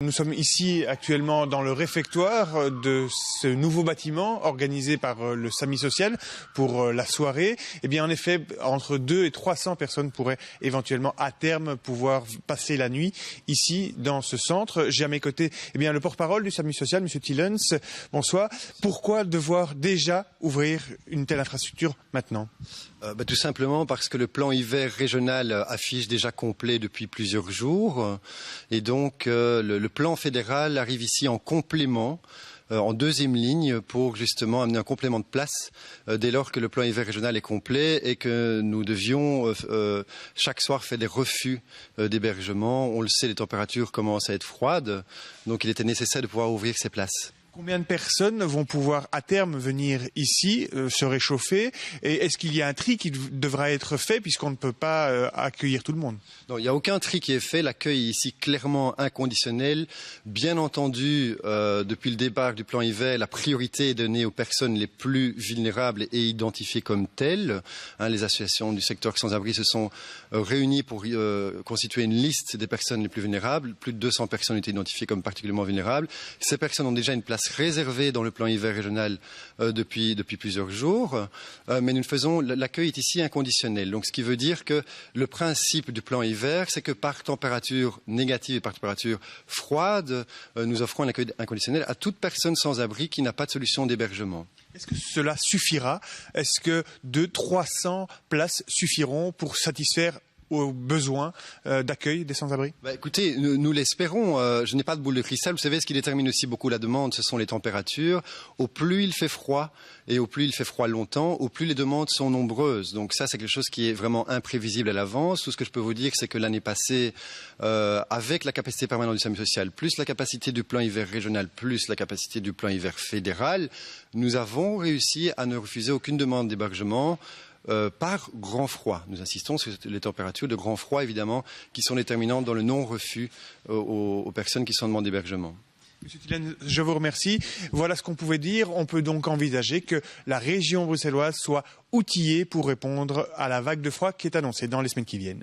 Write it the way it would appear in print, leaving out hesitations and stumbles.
Nous sommes ici actuellement dans le réfectoire de ce nouveau bâtiment organisé par le SAMI social pour la soirée. Eh bien, en effet, entre 200 et 300 personnes pourraient éventuellement à terme pouvoir passer la nuit ici dans ce centre. J'ai à mes côtés le porte-parole du SAMI social, M. Tillens. Bonsoir. Pourquoi devoir déjà ouvrir une telle infrastructure maintenant ? Tout simplement parce que le plan hiver régional affiche déjà complet depuis plusieurs jours et donc le plan fédéral arrive ici en complément, en deuxième ligne pour justement amener un complément de place dès lors que le plan hiver régional est complet et que nous devions chaque soir faire des refus d'hébergement. On le sait, les températures commencent à être froides, donc il était nécessaire de pouvoir ouvrir ces places. Combien de personnes vont pouvoir à terme venir ici se réchauffer? Et est-ce qu'il y a un tri qui devra être fait puisqu'on ne peut pas accueillir tout le monde? Non, il n'y a aucun tri qui est fait. L'accueil est ici clairement inconditionnel. Bien entendu, depuis le départ du plan hiver, la priorité est donnée aux personnes les plus vulnérables et identifiées comme telles. Les associations du secteur sans-abri se sont réunies pour constituer une liste des personnes les plus vulnérables. Plus de 200 personnes ont été identifiées comme particulièrement vulnérables. Ces personnes ont déjà une place réservée dans le plan hiver régional depuis plusieurs jours. Mais nous faisons, l'accueil est ici inconditionnel. Donc, ce qui veut dire que le principe du plan hiver, c'est que par température négative et par température froide, nous offrons un accueil inconditionnel à toute personne sans abri qui n'a pas de solution d'hébergement. Est-ce que cela suffira? Est-ce que 200-300 places suffiront pour satisfaire aux besoins d'accueil des sans-abri? Écoutez, nous l'espérons. Je n'ai pas de boule de cristal. Vous savez, ce qui détermine aussi beaucoup la demande, ce sont les températures. Au plus il fait froid, et au plus il fait froid longtemps, au plus les demandes sont nombreuses. Donc ça, c'est quelque chose qui est vraiment imprévisible à l'avance. Tout ce que je peux vous dire, c'est que l'année passée, avec la capacité permanente du SAMI social, plus la capacité du plan hiver régional, plus la capacité du plan hiver fédéral, nous avons réussi à ne refuser aucune demande d'hébergement par grand froid. Nous insistons sur les températures de grand froid, évidemment, qui sont déterminantes dans le non-refus aux personnes qui sont en demande d'hébergement. Monsieur Tillens, je vous remercie. Voilà ce qu'on pouvait dire. On peut donc envisager que la région bruxelloise soit outillée pour répondre à la vague de froid qui est annoncée dans les semaines qui viennent.